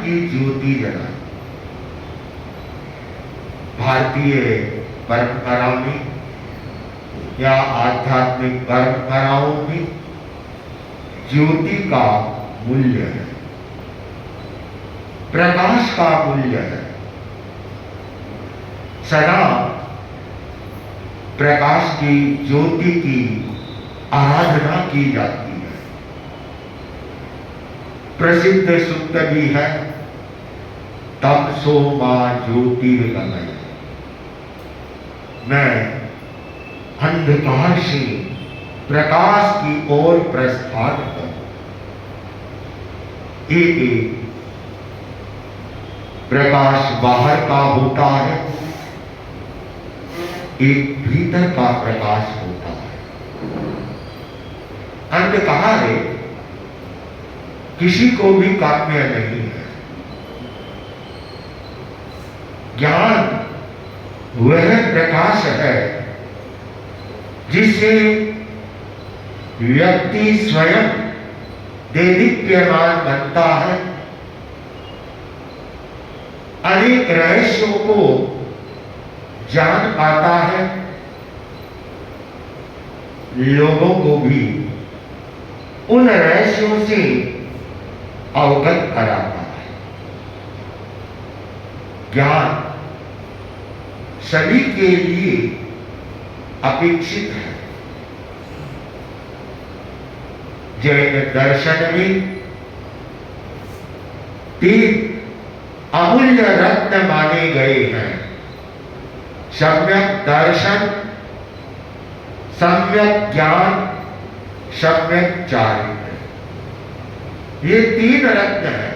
की ज्योति जलाई। भारतीय परंपरा में या आध्यात्मिक परंपराओं में ज्योति का मूल्य है, प्रकाश का मूल्य है। सदा प्रकाश की, ज्योति की आराधना की जाती है। प्रसिद्ध सूक्त भी है, तमसो मां ज्योतिर्गमय। मैं अंधकार से प्रकाश की ओर प्रस्थान करूं। एक प्रकाश बाहर का होता है, एक भीतर का प्रकाश होता है। अंधकार किसी को भी काम्य नहीं है। ज्ञान वह प्रकाश है जिससे व्यक्ति स्वयं देदीप्यमान बनता है, अनेक रहस्यों को जान पाता है, लोगों को भी उन रहस्यों से अवगत कराता है। ज्ञान सभी के लिए अपेक्षित है। जैन दर्शन में 3 अमूल्य रत्न माने गए हैं, सम्यक दर्शन, सम्यक ज्ञान, सम्यक चारित्र। ये 3 रत्न हैं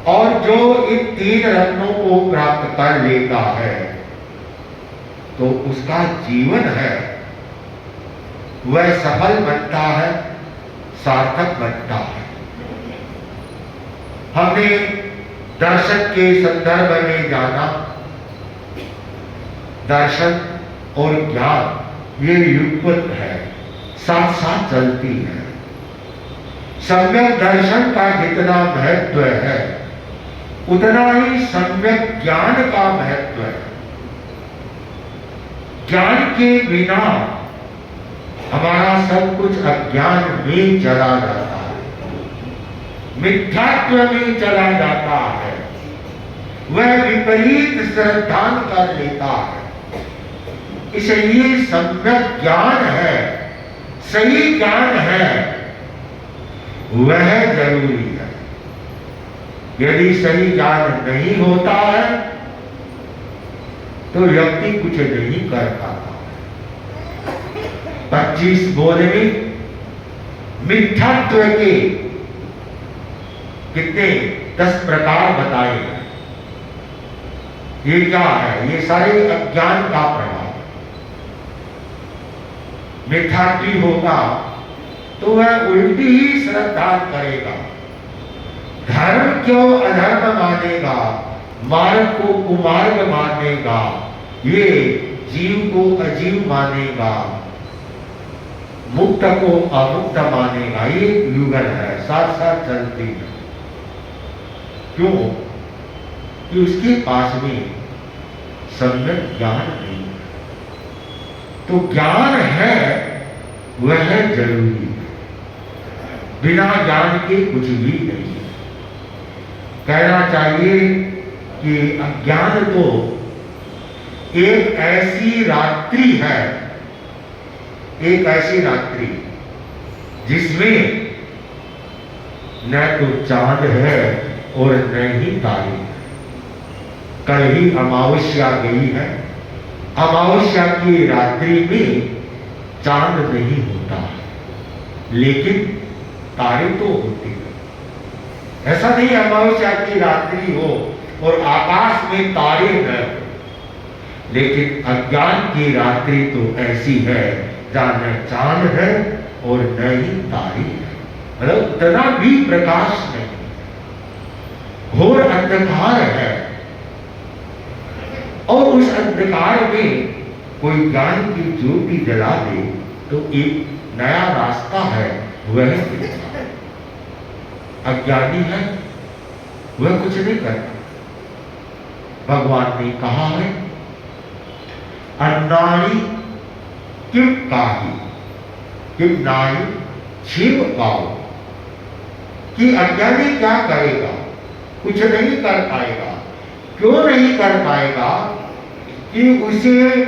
और जो इन 3 रत्नों को प्राप्त कर लेता है तो उसका जीवन है वह सफल बनता है, सार्थक बनता है। हमने दर्शन के संदर्भ में जाना, दर्शन और ज्ञान ये युगपत है, साथ साथ चलती है। सम्यक दर्शन का जितना महत्व है उतना ही सम्यक ज्ञान का महत्व है। ज्ञान के बिना हमारा सब कुछ अज्ञान में चला जाता है, मिथ्यात्व में चला जाता है, वह विपरीत श्रद्धान कर लेता है। इसलिए सम्यक ज्ञान है, सही ज्ञान है, वह जरूरी है। यदि सही ज्ञान नहीं होता है तो व्यक्ति कुछ नहीं कर पाता। 25 बोध में मिथ्यात्व के कितने 10 प्रकार बताए हैं। ये क्या है? ये सारे अज्ञान का प्रभाव। मिथ्यात्वी होगा तो वह उल्टी ही श्रद्धा करेगा, धर्म क्यों अधर्म मानेगा, मार्ग को कुमार्ग मानेगा, ये जीव को अजीव मानेगा, मुक्त को अमुक्त मानेगा। ये युगल है, साथ साथ चलती है। क्यों? कि उसके पास में सम्यक ज्ञान नहीं है। तो ज्ञान है वह जरूरी है, बिना ज्ञान के कुछ भी नहीं है। कहना चाहिए कि अज्ञान तो एक ऐसी रात्रि है, एक ऐसी रात्रि जिसमें न तो चांद है और न ही तारे। कल ही अमावस्या गई है, अमावस्या की रात्रि में चांद नहीं होता, लेकिन तारे तो होते हैं। ऐसा नहीं अमावस्या की रात्रि हो और आकाश में तारे न हो, लेकिन अज्ञान की रात्रि तो ऐसी है जहां न चांद है और न ही तारे है, मतलब उतना भी प्रकाश नहीं, घोर अंधकार है। और उस अंधकार में कोई ज्ञान की ज्योति जला दे तो एक नया रास्ता है वह दिखता है। अज्ञानी है वह कुछ नहीं करता। भगवान ने कहा है अन्नाणी किम काही किम नाई शिव पाओ, कि अज्ञानी क्या करेगा, कुछ नहीं कर पाएगा। क्यों नहीं कर पाएगा? कि उसे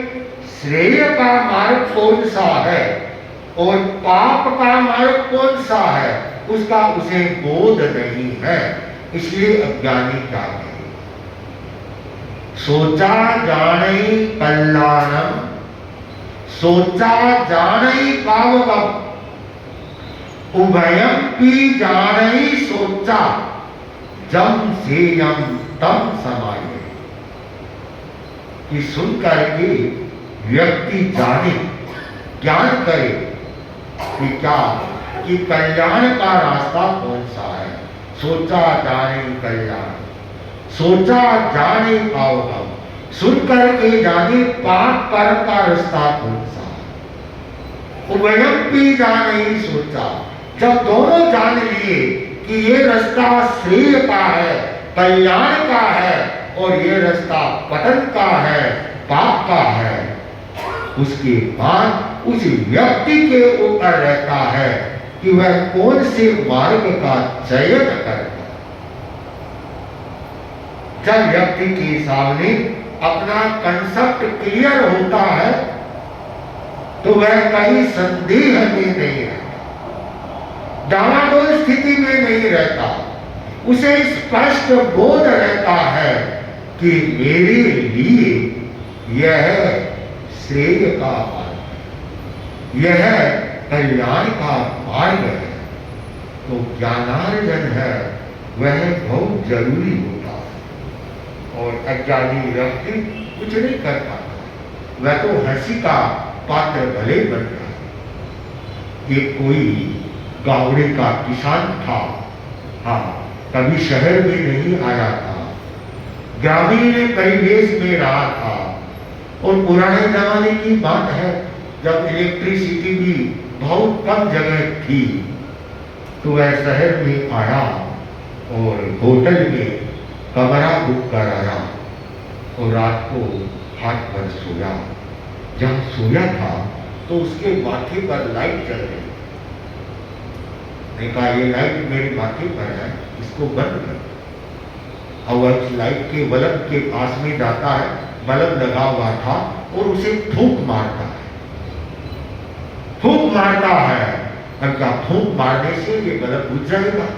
श्रेय का मार्ग कौन सा है और पाप का मार्ग कौन सा है, उसका उसे बोध नहीं है। इसलिए अज्ञानी क्या करे? सोचा जाने कल्याणम, सोचा जाने पावकम, उभयम पी जाने सोचा, जम से यम तम समाये। कि सुनकर के व्यक्ति जाने, ज्ञान करे कि क्या, कि कल्याण का रास्ता कौन सा है। सोचा जाने कल्याण, सोचा जाने पावकम, सुनकर के जाने पाप कर्म का रास्ता कौन सा है। उभयम पी जाने सोचा, जब दोनों जान लिए कि ये रास्ता श्रेय का है, कल्याण का है, और ये रास्ता पतन का है, पाप का है, उसके बाद उस व्यक्ति के ऊपर रहता है कि वह कौन से मार्ग का चयन करता। जब व्यक्ति के सामने अपना कंसेप्ट क्लियर होता है तो वह कहीं संदेह में नहीं रहता, डावाडोल स्थिति में नहीं रहता। उसे स्पष्ट बोध रहता है कि मेरे लिए यह श्रेय का मार्ग है, यह कल्याण का मार्ग है। तो ज्ञानार्जन है वह बहुत जरूरी होता है। और अज्ञानी व्यक्ति कुछ नहीं कर पाता, वह तो हंसी का पात्र भले बन रहा है। ये कोई गावड़े का किसान था, हाँ, कभी शहर में नहीं आया था, ग्रामीण परिवेश में रहा था। और पुराने जमाने की बात है जब इलेक्ट्रिसिटी भी बहुत कम जगह थी, तो वह शहर में आया और होटल में कमरा बुक कराया और रात को हाथ पर सोया। जब सोया था तो उसके माथे पर लाइट जल रही। ने कहा ये लाइट मेरे माथे पर है, इसको बंद कर। और वह उस लाइट के बल्ब के पास में जाता है, बल्ब लगा हुआ था, और उसे फूंक मारता है, फूंक मारता है। और क्या फूंक मारने से ये बल्ब बुझ जाएगा?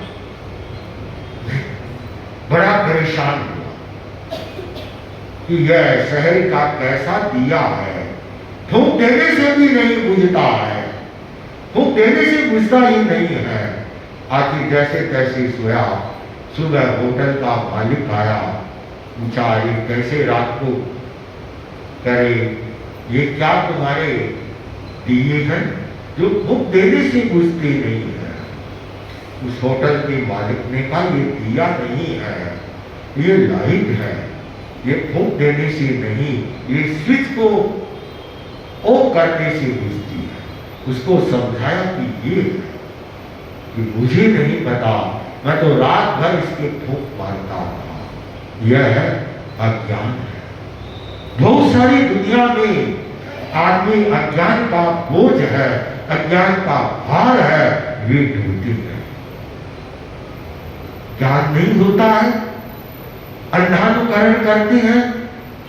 बड़ा परेशान हुआ कि यह शहर का कैसा दिया है, फूंक देने से भी नहीं बुझता है, फूंक देने से बुझता ही नहीं है। आखिर जैसे तैसे सोया। सुबह होटल का मालिक आया, पूछा ये कैसे रात को करे, ये क्या तुम्हारे दिए हैं जो फूंक देने से बुझते नहीं है? उस होटल के मालिक ने कहा ये दिया नहीं है, ये लाइट है, ये फूंक देने से नहीं, ये स्विच को ऑफ करने से बुझती है। उसको समझाया कि ये कि मुझे नहीं पता, मैं तो रात भर इसके फूंक मारता था। यह है अज्ञान है। बहुत सारी दुनिया में आदमी अज्ञान का बोझ है, अज्ञान का भार है, वे ढूंढते हैं। ज्ञान नहीं होता है, अंधानुकरण करते हैं।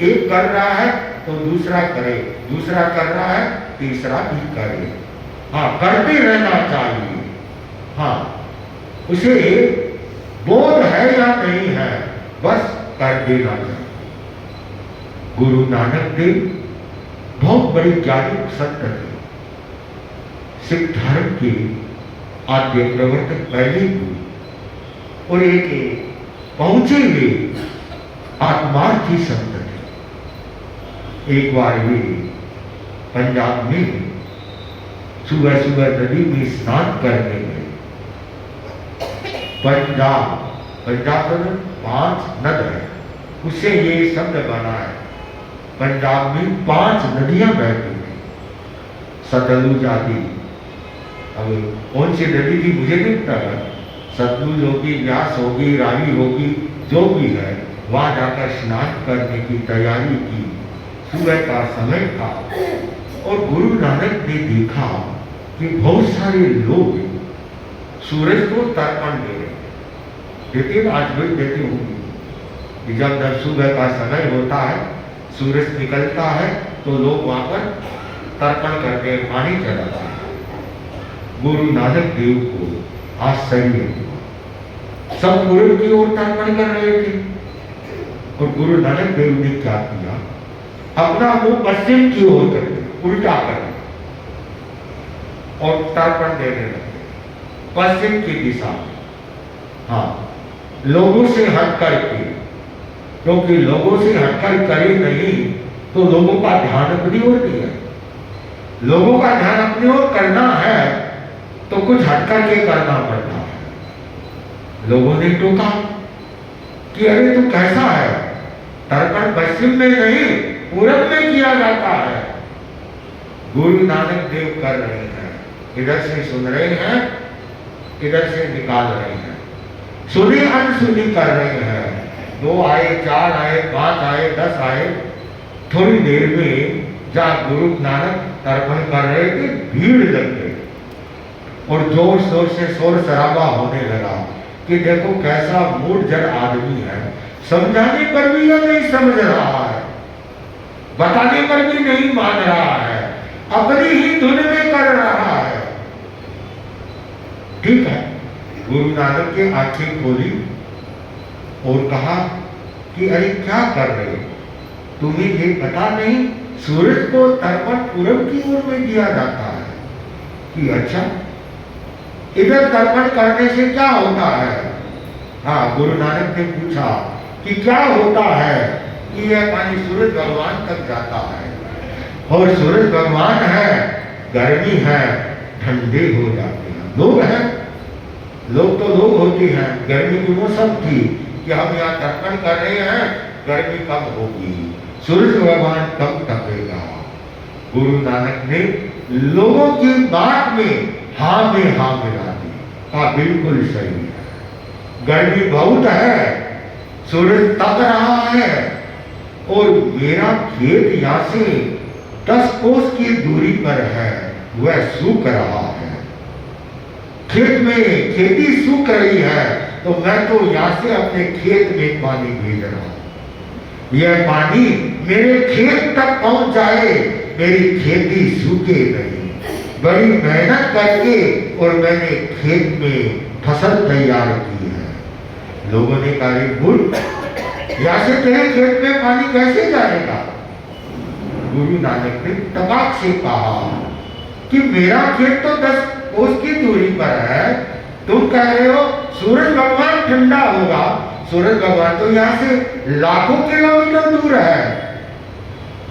एक कर रहा है तो दूसरा करे, दूसरा कर रहा है तीसरा भी करे। हाँ, करते रहना चाहिए। हाँ, उसे बोध है या नहीं है, बस कर देना चाहिए। गुरु नानक देव बहुत बड़े ज्ञानी संत थे, सिख धर्म के आद्य प्रवर्तक पहले गुरु, और एक पहुंचे हुए आत्मार्थी संत थे। एक बार वे पंजाब में सुबह सुबह नदी में स्नान करने गए। पंजाब में 5 नद है, उससे ये शब्द बना है। पंजाब में 5 नदियां बहती हैं, सतलुज आदि। अब कौन सी नदी थी मुझे नहीं पता, सतलुज होगी, व्यास होगी, रावी होगी, जो भी है, वहां जाकर स्नान करने की तैयारी की। सुबह का समय था और गुरु नानक ने देखा कि बहुत सारे लोग सूरज को तर्पण दे रहे, लेकिन आज भी देते होंगे कि जब सुबह का समय होता है, सूरज निकलता है, तो लोग वहां पर तर्पण करके पानी चढ़ाते हैं। गुरु नानक देव को आश्चर्य हुआ, सब पूरब की ओर तर्पण कर रहे थे और गुरु नानक देव ने क्या किया, अपना मुंह पश्चिम की ओर कर दिया, उल्टा कर दिया और तर्पण देने लगे पश्चिम की दिशा में। हाँ, लोगों से हट करके, क्योंकि लोगों से हटकर करे नहीं तो लोगों का ध्यान अपनी ओर नहीं है। लोगों का ध्यान अपनी ओर करना है तो कुछ हटकर के करना पड़ता है। लोगों ने टोका कि अरे तू कैसा है, तर्पण पश्चिम में नहीं पूरब में किया जाता है। गुरु नानक देव कर रहे हैं, इधर से सुन रहे हैं, इधर से निकाल रहे हैं, सुनी अनसुनी कर रहे हैं। 2 आए, 4 आए, 5 आए, 10 आए। थोड़ी देर में जहाँ गुरु नानक तर्पण कर रहे थे, भीड़ लग गई और जोर शोर से शोर शराबा होने लगा कि देखो कैसा मूढ़ आदमी है, समझाने पर भी यह नहीं समझ रहा है, बताने पर भी नहीं मान रहा है, अपनी ही धुन में कर रहा है। ठीक है, गुरु नानक की आंखें खोली और कहा कि अरे क्या कर रहे हो, तुम्हें ये पता नहीं सूरज को तर्पण पूरब की ओर में दिया जाता है? कि अच्छा, इधर तर्पण करने से क्या होता है? हाँ, गुरु नानक ने पूछा कि क्या होता है कि यह पानी सूरज भगवान तक जाता है और सूरज भगवान है, गर्मी है, ठंडे हो जाते हैं। लोग हैं, लोग तो लोग होते हैं, गर्मी की मौसम थी कि हम यहाँ तर्पण कर रहे हैं, गर्मी कब होगी, सूरज भगवान कब तपेगा। गुरु नानक ने लोगों की बात में हाँ मिला दी। हाँ, बिल्कुल सही है, गर्मी बहुत है, सूरज तप रहा है और मेरा खेत यहाँ से 10 कोस की दूरी पर है, वह सूख रहा है, खेत में खेती सूख रही है, तो मैं तो यहाँ से अपने खेत में पानी भेज रहा हूं। यह पानी मेरे खेत तक पहुंच जाए, मेरी खेती सूखे नहीं। बड़ी मेहनत करके और मैंने खेत में फसल तैयार की है। लोगों ने कहा, गुरु यहाँ से तेरे खेत में पानी कैसे जाएगा? गुरु नानक ने तबाक से कहा कि मेरा खेत तो 10 कोस की दूरी पर है, तुम कह रहे हो सूरज भगवान ठंडा होगा, सूरज भगवान तो यहाँ से लाखों किलोमीटर दूर है।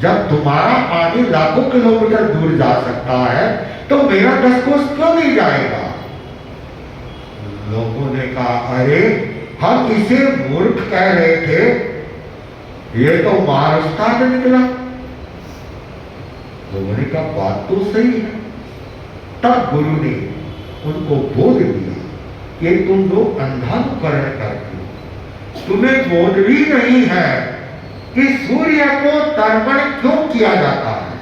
जब तुम्हारा पानी लाखों किलोमीटर दूर जा सकता है तो मेरा 10 कोस क्यों नहीं जाएगा? लोगों ने कहा, अरे हम इसे मूर्ख कह रहे थे, ये तो महाराष्ट्र में निकला। लोगों ने कहा, बात तो सही है। तब गुरु ने उनको बोध दिया कि तुम लोग अंधानुकरण करते हो, तुम्हें बोध भी नहीं है कि सूर्य को तर्पण क्यों किया जाता है,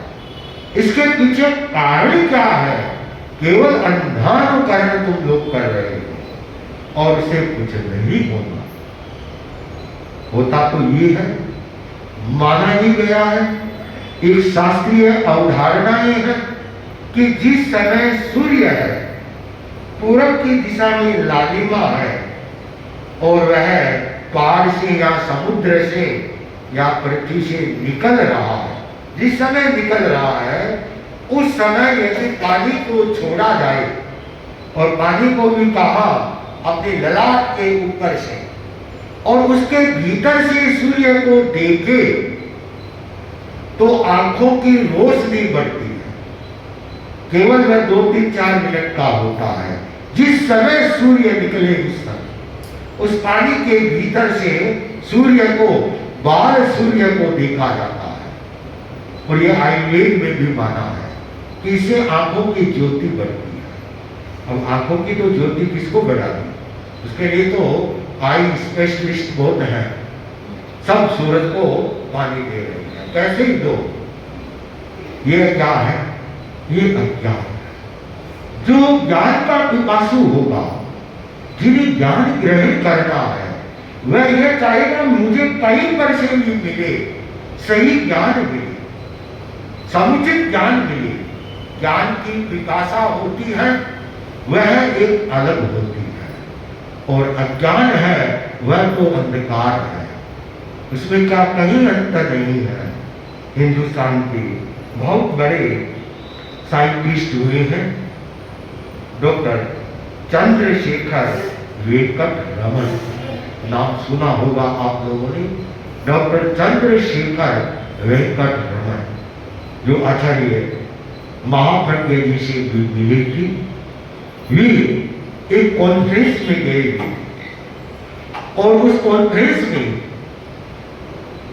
इसके पीछे कारण क्या है। केवल अंधानुकरण तुम लोग कर रहे हो और उसे कुछ नहीं होना। होता तो ये है, माना ही गया है, एक शास्त्रीय अवधारणा ये है कि जिस समय सूर्य है पूरब की दिशा में लालिमा है और वह पहाड़ से या समुद्र से या पृथ्वी से निकल रहा है, जिस समय निकल रहा है उस समय यदि पानी को छोड़ा जाए और पानी को भी कहा अपने ललाट के ऊपर से और उसके भीतर से सूर्य को देखे तो आंखों की रोशनी बढ़ती है। केवल वह 2-3-4 मिनट का होता है। जिस समय सूर्य निकले उस समय उस पानी के भीतर से सूर्य को, बाल सूर्य को देखा जाता है और यह आयुर्वेद में भी माना है कि इससे आंखों की ज्योति बढ़ती है। अब आंखों की तो ज्योति किसको बढ़ाती? उसके लिए तो आई स्पेशलिस्ट बहुत हैं, सब सूरज को पानी दे रही है, कैसे ही दो। ये क्या है? ये अज्ञान। जो ज्ञान का पिपासु होगा, जिन्हें ज्ञान ग्रहण करना है, वह यह चाहेगा मुझे कहीं पर से भी मिले, सही ज्ञान मिले, समुचित ज्ञान मिले। ज्ञान की पिपासा होती है, वह एक अलग होती है, और अज्ञान है वह तो अंधकार है, उसमें क्या कहीं अंतर नहीं है। हिंदुस्तान के बहुत बड़े साइंटिस्ट हुए हैं, डॉक्टर चंद्रशेखर वेंकट रमन, नाम सुना होगा आप लोगों ने। डॉक्टर चंद्रशेखर वेंकट रमन जो आचार्य महाप्रज्ञ जी से भी मिले थी, वे एक कॉन्फ्रेंस में गए थे, और उस कॉन्फ्रेंस में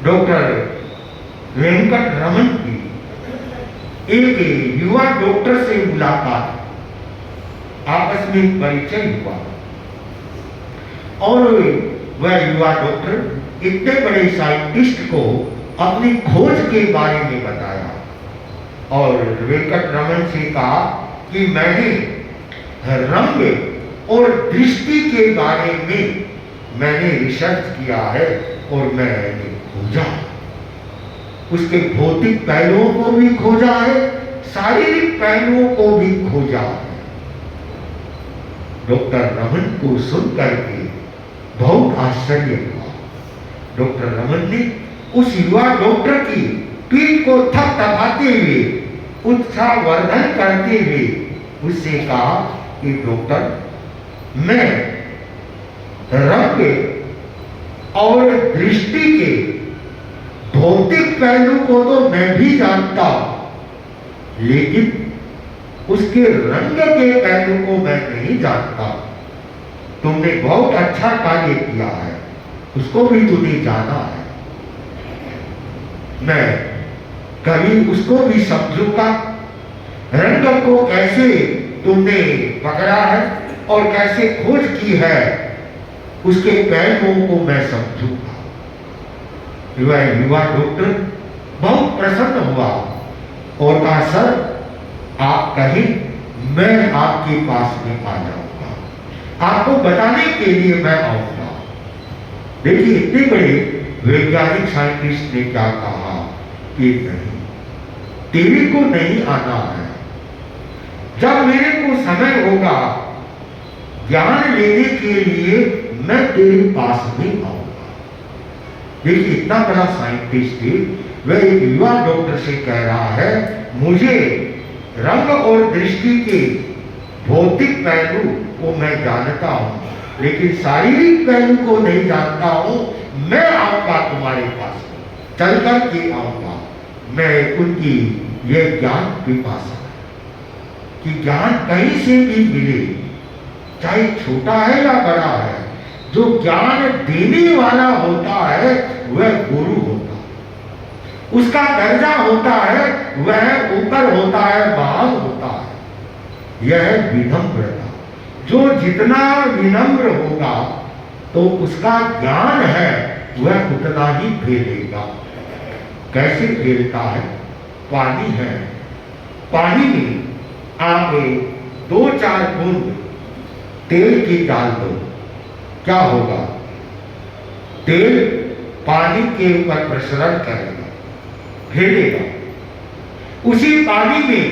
डॉक्टर वेंकट रमन की एक युवा डॉक्टर से मुलाकात, आपस में परिचय हुआ, और वह युवा डॉक्टर इतने बड़े साइंटिस्ट को अपनी खोज के बारे में बताया, और वेंकट रमन से कहा कि मैंने रंग और दृष्टि के बारे में मैंने रिसर्च किया है, और मैंने खोजा, उसके भौतिक पहलुओं को भी खोजा है, शारीरिक पहलुओं को भी खोजा है। डॉक्टर रमन को सुन करके बहुत आश्चर्य हुआ। डॉक्टर रमन ने उस युवा डॉक्टर की पीठ को थपथपाते हुए, उत्साहवर्धन करते हुए उससे कहा कि डॉक्टर, मैं रंग और दृष्टि के भौतिक पहलू को तो मैं भी जानता हूं, लेकिन उसके रंग के पहलू को मैं नहीं जानता। तुमने बहुत अच्छा कार्य किया है, उसको भी तूने जाना है, मैं कभी उसको भी समझूंगा। रंग को कैसे तुमने पकड़ा है और कैसे खोज की है, उसके पहलुओं को मैं समझूंगा। वह युवा डॉक्टर बहुत प्रसन्न हुआ और कहा, सर आप कहीं, मैं आपके पास में आ जाऊंगा, आपको बताने के लिए मैं आऊंगा। देखिए इतने बड़े वैज्ञानिक साइंटिस्ट ने क्या कहा कि नहीं, तेरे को नहीं आना है, जब मेरे को समय होगा ज्ञान लेने के लिए मैं तेरे पास में आऊंगा। देखिए इतना बड़ा साइंटिस्ट है, वह एक युवा डॉक्टर से कह रहा है, मुझे रंग और दृष्टि के भौतिक पहलू को मैं जानता हूं, लेकिन शारीरिक पहलू को नहीं जानता हूं। मैं आऊंगा तुम्हारे पास, चल कर के आऊंगा। मैं उनकी यह ज्ञान पिपासा कि ज्ञान कहीं से भी मिले, चाहे छोटा है या बड़ा है, जो ज्ञान देने वाला होता है वह गुरु होता है, उसका दर्जा होता है वह ऊपर होता है, महान होता है। यह है विनम्रता। जो जितना विनम्र होगा तो उसका ज्ञान है वह उतना ही फैलेगा। कैसे फैलता है? पानी है, पानी में आप 2-4 बूंद तेल की डाल दो, क्या होगा? तेल पानी के ऊपर प्रसरण करेगा, फैलेगा। उसी पानी में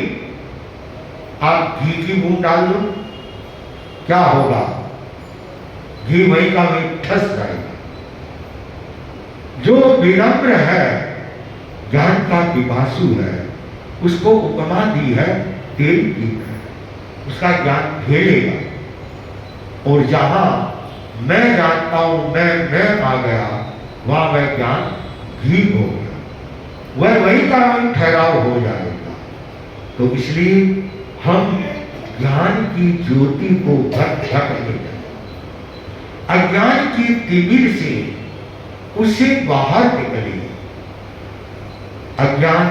आप घी की बूंद डाल दो, क्या होगा? घी वहीं का वहीं ठस जाएगा। जो विनम्र है, ज्ञान का पिपासु है, उसको उपमा दी है तेल की, उसका ज्ञान फैलेगा। और जहां मैं जानता हूं, मैं आ गया, वहां वह ज्ञान घी हो गया, वह वही का वही ठहराव हो जाएगा। तो इसलिए हम ज्ञान की ज्योति को घट ले जाए, अज्ञान की तिमिर से उससे बाहर निकले। अज्ञान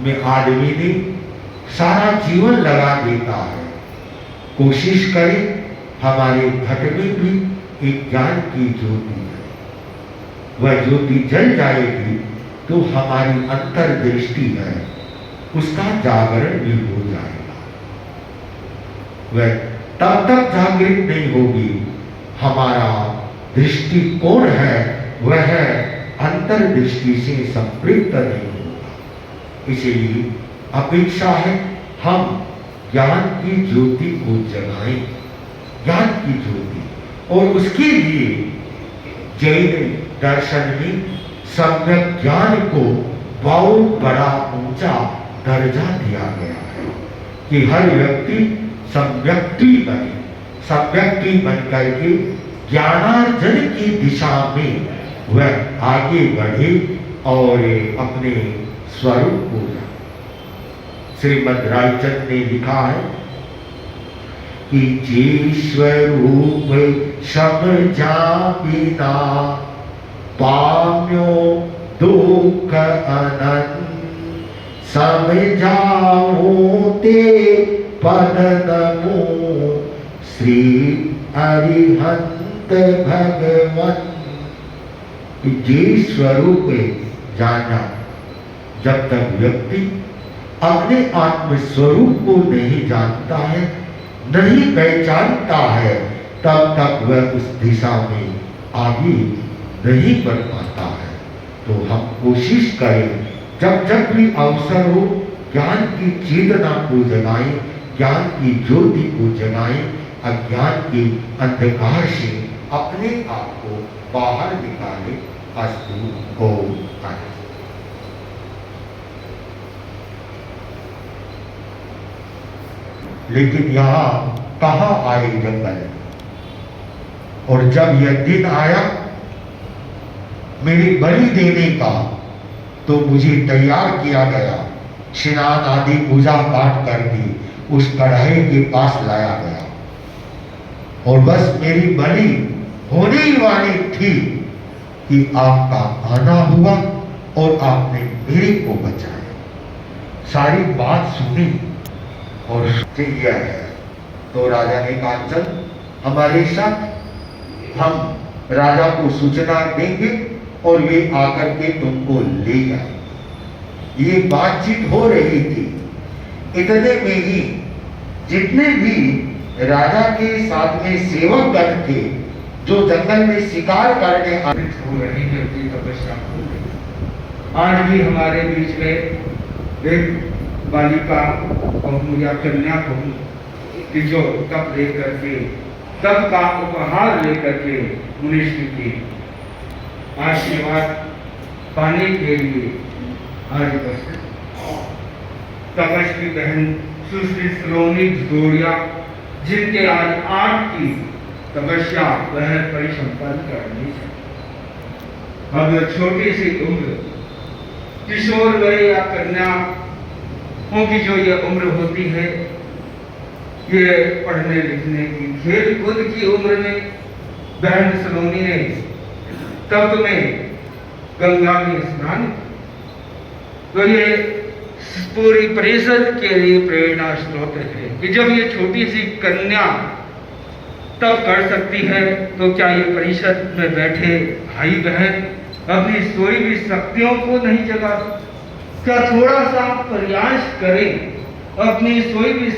में आदमी ने सारा जीवन लगा देता है, कोशिश करे हमारे घट में भी एक ज्ञान की ज्योति है। वह ज्योति जल जाएगी तो हमारी अंतर्दृष्टि है उसका जागरण भी हो जाएगा। वह तब तक जागृत नहीं होगी, हमारा दृष्टिकोण है वह अंतर्दृष्टि से संपृक्त नहीं होगा। इसीलिए अपेक्षा है हम ज्ञान की ज्योति को जगाएं, ज्ञान की ज्योति। और उसके लिए जैन दर्शन में सम्यक ज्ञान को बहुत बड़ा ऊंचा दर्जा दिया गया है कि हर व्यक्ति सम्यक्ति बने, सम्यक्ति बन करके ज्ञानार्जन की दिशा में वह आगे बढ़े और अपने स्वरूप को जाने। श्रीमद् रायचंद ने लिखा है कि जे स्वरूप समझा बिना पाम्यो दुख अनंत, समझाओ ते पद नमो श्री अरिहंत भगवन। जे स्वरूप जाना, जब तक व्यक्ति अपने आत्म स्वरूप को नहीं जानता है, नहीं पहचानता है, तब तक वह उस दिशा में आगे नहीं बढ़ पाता है। तो हम कोशिश करें, जब जब भी अवसर हो ज्ञान की चेतना को जगाएं, ज्ञान की ज्योति को जगाएं, अज्ञान के अंधकार से अपने आप को बाहर निकालें। अस्तु ओम शांति। लेकिन यहाँ कहाँ आए जंगल, और जब यह दिन आया मेरी बलि देने का, तो मुझे तैयार किया गया, स्नान आदि पूजा पाठ करके उस कढ़ाई के पास लाया गया, और बस मेरी बलि होने ही वाली थी कि आपका आना हुआ और आपने मेरे को बचाया। सारी बात सुनी और यह है। तो राजा ने कहा चल हमारे साथ, हम राजा को सूचना देंगे और वे आकर के तुमको ले जाए। ये बातचीत हो रही थी। इतने में ही जितने भी राजा के साथ में सेवक गण थे, जो जंगल में शिकार करने हो रही है, तपस्या हो रही। आज भी हमारे बीच में एक बालिका कहूँ या कन्या कहूँ कि जो तप लेकर के, तप का उपहार लेकर के मुनिश्री की आशीर्वाद पाने के लिए आज उपस्थित। तपस्वी बहन सुश्री सलोनी भदौरिया, जिनके आज 8 की तपस्या वह परिसंपन्न कर ली है। अब छोटी सी उम्र, किशोर वय या कन्या की जो ये उम्र होती है, ये पढ़ने लिखने की, खेल कूद की उम्र में बहन सलोनी ने तप में गंगा में स्नान, तो ये पूरी परिषद के लिए प्रेरणा स्रोत है कि जब ये छोटी सी कन्या तब कर सकती है, तो क्या ये परिषद में बैठे भाई बहन अपनी सोई भी शक्तियों को नहीं जगा? क्या थोड़ा सा प्रयास करें, अपनी सोई भी